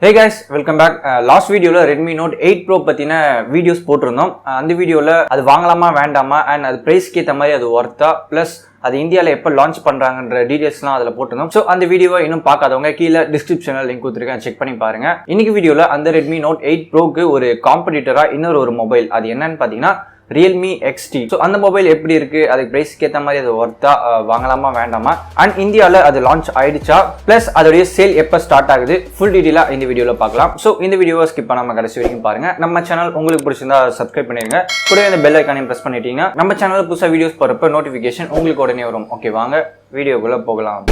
Hey guys, welcome back. Last video la Redmi Note 8 Pro பத்தின videos போட்டிருந்தோம். அந்த வீடியோல அது வாங்கலாமா வேண்டாமா அண்ட் அது பிரைஸ்க்கு ஏற்ற மாதிரி அது ஒர்த்தா பிளஸ் அது இந்தியாவில் எப்போ லான்ச் பண்ணுறாங்கன்ற டீடைல்ஸ்லாம் அதில் போட்டிருந்தோம். ஸோ அந்த வீடியோவை இன்னும் பார்க்காதவங்க கீழே டிஸ்கிரிப்ஷனில் லிங்க் கொடுத்துருக்கேன், செக் பண்ணி பாருங்க. இன்னைக்கு வீடியோவில் அந்த Redmi Note 8 Proக்கு ஒரு காம்படிட்டராக இன்னொரு மொபைல், அது என்னன்னு பார்த்தீங்கன்னா Realme XT. ஸோ அந்த மொபைல் எப்படி இருக்கு, அதுக்கு பிரைஸ்க்கு ஏற்ற மாதிரி அது ஒர்த்தா, வாங்கலாமா வேண்டாமா, அண்ட் இந்தியாவில் அது லான்ச் ஆயிடுச்சா, பிளஸ் அதோடைய சேல் எப்போ ஸ்டார்ட் ஆகுது, ஃபுல் டீட்டெயிலாக இந்த வீடியோவில் பார்க்கலாம். ஸோ இந்த வீடியோவை ஸ்கிப் பண்ணாம கடைசி வரைக்கும் பாருங்க. நம்ம சேனல் உங்களுக்கு பிடிச்சிருந்தா சப்ஸ்கிரைப் பண்ணிருங்க, கூட இந்த பெல் ஐக்கானையும் பிரஸ் பண்ணிட்டீங்கன்னா நம்ம சேனல் புதுசாக வீடியோஸ் போறப்ப நோட்டிஃபிகேஷன் உங்களுக்கு உடனே வரும். ஓகே, வாங்க வீடியோக்குள்ள போகலாம்.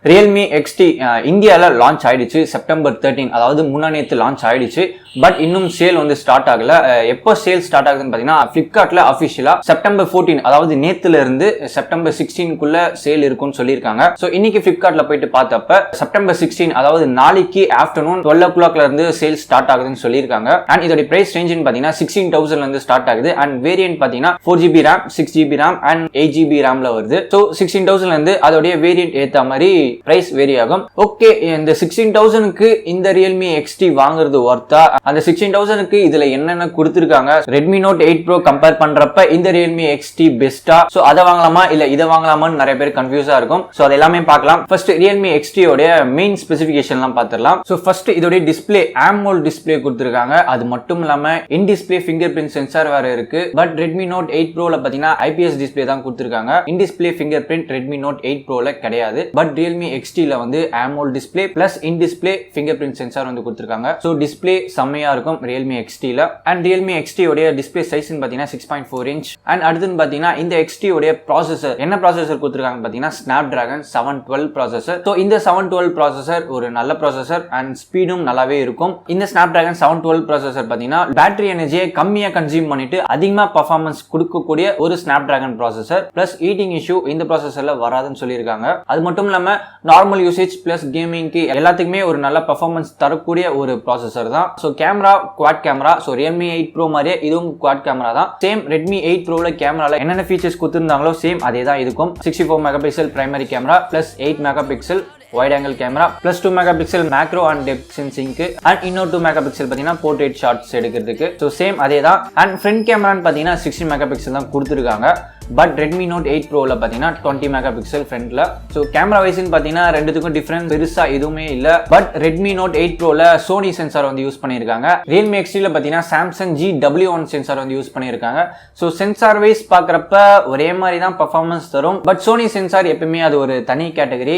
Realme XT இந்தியாவில் லான்ச் ஆயிடுச்சு செப்டம்பர் 13, அதாவது முன்னாடித்து லான்ச் ஆயிடுச்சு. பட் இன்னும் சேல் வந்து ஸ்டார்ட் ஆகல. எப்போ சேல் ஸ்டார்ட் ஆகுதுன்னு பார்த்தீங்கன்னா ஃபிளிப்கார்ட்ல அஃபிஷியலா செப்டம்பர் 14, அதாவது நேத்துல இருந்து செப்டம்பர் 16க்குள்ள சேல் இருக்கும்னு சொல்லியிருக்காங்க. ஸோ இன்னைக்கு ஃபிளிப்கார்ட்ல போயிட்டு பார்த்தப்ப செப்டம்பர் 16, அதாவது நாளைக்கு ஆஃப்டர்நூன் 12 o'clockல இருந்து சேல் ஸ்டார்ட் ஆகுதுன்னு சொல்லியிருக்காங்க. அண்ட் இதோட பிரைஸ் ரேஞ்சுன்னு பார்த்தீங்கன்னா 16,000 இருந்து ஸ்டார்ட் ஆகுது. அண்ட் வேரியன்ட் பார்த்தீங்கன்னா 4GB RAM, 6GB RAM and 8GB RAMல வருது. ஸோ 16,000 இருந்து அதோடைய வேரியன்ட் ஏற்ற மாதிரி பிரைஸ் வேரி ஆகும். ஓகே, இந்த 16,000க்கு இந்த Realme XT வாங்குறது ஒர்த்தா? அந்த 16,000க்கு இதுல என்னென்ன கொடுத்திருக்காங்க, Redmi Note 8 Pro கம்பேர் பண்றப்ப இந்த Realme XT பெஸ்டா? சோ அதை வாங்கலாமா இல்ல இதை வாங்கலாமான்னு நிறைய பேர் கன்ஃபியூஸா இருக்கும். சோ அது எல்லாமே பார்க்கலாம். ஃபர்ஸ்ட் Realme XT உடைய மெயின் ஸ்பெசிஃபிகேஷன்லாம் பார்த்துடலாம். சோ ஃபர்ஸ்ட் இதோட டிஸ்ப்ளே AMOLED டிஸ்ப்ளே கொடுத்திருக்காங்க. அது மட்டும் இல்லாம இன் டிஸ்ப்ளே ஃபிங்கர் பிரிண்ட் சென்சார் வேற இருக்கு. பட் Redmi Note 8 Proல பாத்தீங்கன்னா IPS டிஸ்ப்ளே தான் கொடுத்திருக்காங்க. இன் display finger print Redmi Note 8 Proல கிடையாது. பட் Realme XTல வந்து AMOLED டிஸ்ப்ளே பிளஸ் இன் டிஸ்ப்ளே ஃபிங்கர் பிரிண்ட் சென்சார் வந்து கொடுத்திருக்காங்க. சோ டிஸ்ப்ளே செம்மையா இருக்கும் Realme XTல. அண்ட் Realme XT உடைய டிஸ்ப்ளே சைஸ்னு பாத்தீங்கன்னா 6.4 inch. அண்ட் அடுத்துன்னு பாத்தீங்கன்னா இந்த XT உடைய ப்ராசஸர், என்ன ப்ராசஸர் கொடுத்திருக்காங்க பாத்தீங்கன்னா Snapdragon 712 ப்ராசஸர். சோ இந்த 712 ப்ராசஸர் ஒரு நல்ல ப்ராசஸர் அண்ட் ஸ்பீடும் நல்லாவே இருக்கும். இந்த Snapdragon 712 ப்ராசஸர் பாத்தீங்கன்னா பேட்டரி எனர்ஜியை கம்மியா கன்சியூம் பண்ணிட்டு அதிகமா பெர்ஃபார்மன்ஸ் கொடுக்கக்கூடிய ஒரு Snapdragon processor. Plus heating issue இந்த ப்ராசஸர்ல வராதுன்னு சொல்லியிருக்காங்க. அது மட்டும் இல்லாம நார்மல் யூசேஜ் பிளஸ் கேமிங்க்கு எல்லாத்துக்குமே ஒரு நல்ல பெர்ஃபார்மன்ஸ் தரக்கூடிய ஒரு ப்ராசஸர் தான். So camera quad camera, so Realme 8 Pro மாதிரியே இதுவும் குவாட் கேமரா தான். சேம் Redmi 8 Proல கேமரால என்னென்ன ஃபீச்சர்ஸ் கொடுத்திருந்தாங்களோ சேம் அதே தான் இதுக்கும். 64 megapixel primary camera plus 8 megapixel wide angle camera plus 2 megapixel macro and depth sensing and இன்னொரு 2 megapixel பாத்தீங்கன்னா portrait shots எடுக்கிறதுக்கு. சோ சேம் அதே தான். அண்ட் ஃப்ரண்ட் கேமரான்னு பாத்தீங்கன்னா 16 megapixel தான் கொடுத்திருக்காங்க. பட் Redmi Note 8 Proல பாத்தீங்கன்னா 20 megapixel ஃப்ரண்ட்ல. சோ கேமரா வைஸ்னு பாத்தீங்கன்னா ரெண்டுத்துக்கும் டிஃபரன்ஸ் பெருசா எதுவுமே இல்ல. பட் Redmi Note 8 Proல Sony சென்சார் வந்து யூஸ் பண்ணிருக்காங்க. Realme XTல பாத்தீங்கன்னா Samsung GW1 சென்சார் வந்து யூஸ் பண்ணிருக்காங்க. சோ சென்சார் வைஸ் பாக்குறப்ப ஒரே மாதிரி தான் பெர்ஃபார்மன்ஸ் தரும். பட் Sony சென்சார் எப்பவுமே அது ஒரு தனி கேட்டகரி.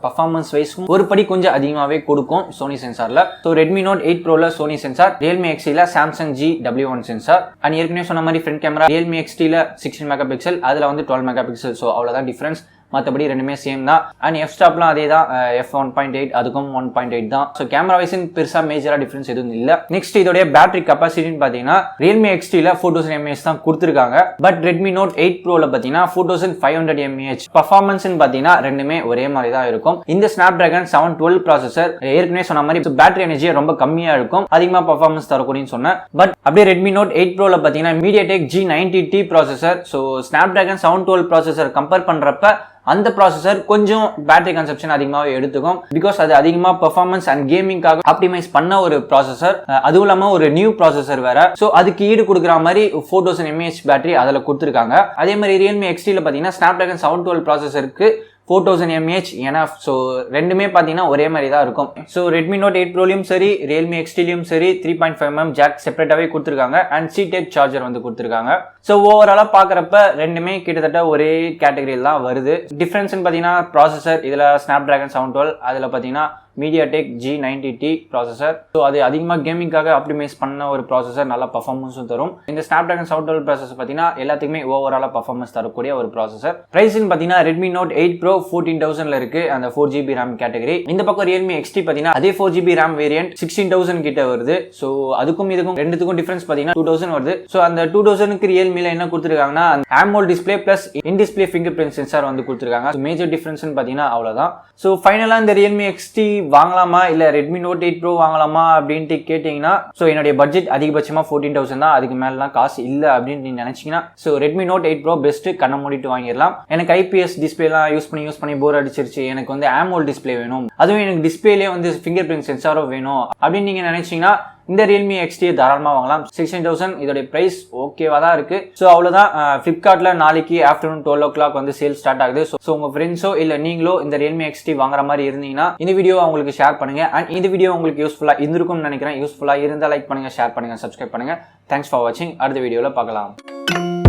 பெர்ஃபார்மன்ஸ் வைஸும் ஒரு படி கொஞ்சம் அதிகமாவே கொடுக்கும் Sony சென்சார்ல. சோ Redmi Note 8 Proல Sony சென்சார், Realme XTல Samsung GW1 சென்சார். அண்ட் ஏற்கனவே சொன்ன மாதிரி ஃப்ரண்ட் கேமரா Realme XTல 16 megapixel, அதுல வந்து 12 மெகாபிக்சல். சோ அவ்வளவுதான் டிஃபரன்ஸ், மற்றபடி ரெண்டுமே சேம் தான். அண்ட் எஃப் ஸ்டாப்லாம் அதே தான், f1.8 அதுக்கும் 1.8 தான். ஸோ கேமரா வைஸின் பெருசா மேஜரா டிஃபரன்ஸ் எதுவும் இல்லை. நெக்ஸ்ட் இதோடைய பேட்டரி கெப்பாசிட்டின்னு பாத்தீங்கன்னா Realme XTல 4000 mAh தான் கொடுத்திருக்காங்க. பட் Redmi Note 8 Proல பாத்தீங்கன்னா 4500 mAh. பர்ஃபார்மன்ஸ் பாத்தீங்கன்னா ரெண்டுமே ஒரே மாதிரி தான் இருக்கும். இந்த Snapdragon 712 ப்ராசஸர் ஏற்கனவே சொன்ன மாதிரி பேட்டரி எனர்ஜி ரொம்ப கம்மியா இருக்கும், அதிகமா பர்ஃபார்மன்ஸ் தரக்கூடியன்னு சொன்னேன். பட் அப்படியே Redmi Note 8 Proல பாத்தீங்கன்னா MediaTek G90T processor. So Snapdragon 712 processor compare பண்றப்ப அந்த ப்ராசஸர் கொஞ்சம் பேட்டரி கன்சப்ஷன் அதிகமாகவே எடுத்துக்கும். பிகாஸ் அது அதிகமா பெர்ஃபார்மன்ஸ் அண்ட் கேமிங்காக ஆப்டிமைஸ் பண்ண ஒரு ப்ராசஸர். அதுவும் இல்லாம ஒரு நியூ ப்ராசஸர் வேற. சோ அதுக்கு ஈடு கொடுக்குற மாதிரி 4000 mAh பேட்டரி அதில் கொடுத்துருக்காங்க. அதே மாதிரி Realme XTல பாத்தீங்கன்னா Snapdragon 712 ப்ராசஸருக்கு 4000 mAh எனஃப். ஸோ ரெண்டுமே பார்த்தீங்கன்னா ஒரே மாதிரி தான் இருக்கும். ஸோ Redmi Note 8 Proலையும் சரி Realme XTலையும் சரி 3.5mm ஜாக் செப்பரேட்டாகவே கொடுத்துருக்காங்க. அண்ட் C type சார்ஜர் வந்து கொடுத்துருக்காங்க. ஸோ ஓவராலாக பார்க்குறப்ப ரெண்டுமே கிட்டத்தட்ட ஒரே கேட்டகரியில் தான் வருது. டிஃப்ரென்ஸ்னு பார்த்தீங்கன்னா ப்ராசஸர் இதில் Snapdragon 712, அதில் பார்த்தீங்கன்னா MediaTek G90T ப்ராசஸர். ஸோ அது அதிகமாக கேமிங்காக ஆப்டிமைஸ் பண்ண ஒரு ப்ராசஸர், நல்ல பர்ஃபார்மன்ஸும் தரும். இந்த Snapdragon 712 ப்ராசஸர் பார்த்தீங்கன்னா எல்லாத்துக்குமே ஓவராலாக பர்ஃபார்மன்ஸ் தரக்கூடிய ஒரு ப்ராசஸர். பிரைஸ்னு பார்த்தீங்கன்னா Redmi Note 8 Pro 14,000ல இருக்கு, அந்த 4GB RAM கேட்டகரி. இந்த பக்கம் Realme XT பார்த்தீங்கன்னா அதே 4GB RAM வேரியன்ட் 16,000 கிட்ட வருது. ஸோ அதுக்கும் இதுக்கும் ரெண்டுத்துக்கும் டிஃபரன்ஸ் பார்த்தீங்கன்னா 2000 வருது. ஸோ அந்த 2000க்கு Realmeல என்ன கொடுத்துருக்காங்கன்னா AMOLED டிஸ்ப்ளே பிளஸ் இன் டிஸ்ப்ளே ஃபிங்கர் பிரிண்ட் சென்சார் வந்து கொடுத்துருக்காங்க. மேஜர் டிஃபரன்ஸ்னு பார்த்தீங்கன்னா அவ்வளோதான். ஸோ ஃபைனலாக இந்த Realme XT வாங்கலாமா இல்லை ரெட்மி நோட் 8 ப்ரோ வாங்கலாமா அப்படின்ட்டு கேட்டிங்கன்னா ஸோ என்னுடைய பட்ஜெட் அதிகபட்சமாக 14,000 தான், அதுக்கு மேலாம் காசு இல்லை அப்படின்னு நீங்கள் நினச்சிங்கன்னா so Redmi Note 8 pro best, கண்ணை மூடிட்டு வாங்கிடலாம். எனக்கு ஐபிஎஸ் டிஸ்பிளேலாம் யூஸ் பண்ணி போர் அடிச்சிருச்சு, எனக்கு வந்து AMOLED டிஸ்பிளே வேணும், அதுவும் எனக்கு டிஸ்பிளேலேயே வந்து ஃபிங்கர் பிரிண்ட் சென்சாரும் வேணும் அப்படின்னு நீங்கள் நினச்சிங்கன்னா இந்த Realme XT தாராளமாக வாங்கலாம். 16,000 இதோடைய பிரைஸ் ஓகேவா தான் இருக்கு. ஸோ அவ்வளோதான். ஃப்ளிப்கார்ட்ல நாளைக்கு ஆஃப்டர்நூன் 12 o'clock வந்து சேல் ஸ்டார்ட் ஆகுது. ஸோ உங்க ஃப்ரெண்ட்ஸோ இல்லை நீங்களோ இந்த Realme XT வாங்குற மாதிரி இருந்தீங்கன்னா இந்த வீடியோ உங்களுக்கு ஷேர் பண்ணுங்க. அண்ட் இந்த வீடியோ உங்களுக்கு யூஸ்ஃபுல்லாக இருந்திருக்கும்னு நினைக்கிறேன். யூஸ்ஃபுல்லாக இருந்தால் லைக் பண்ணுங்க, ஷேர் பண்ணுங்க, சப்ஸ்கிரைப் பண்ணுங்க. தேங்க்ஸ் ஃபார் வாட்சிங். அடுத்த வீடியோவில் பார்க்கலாம்.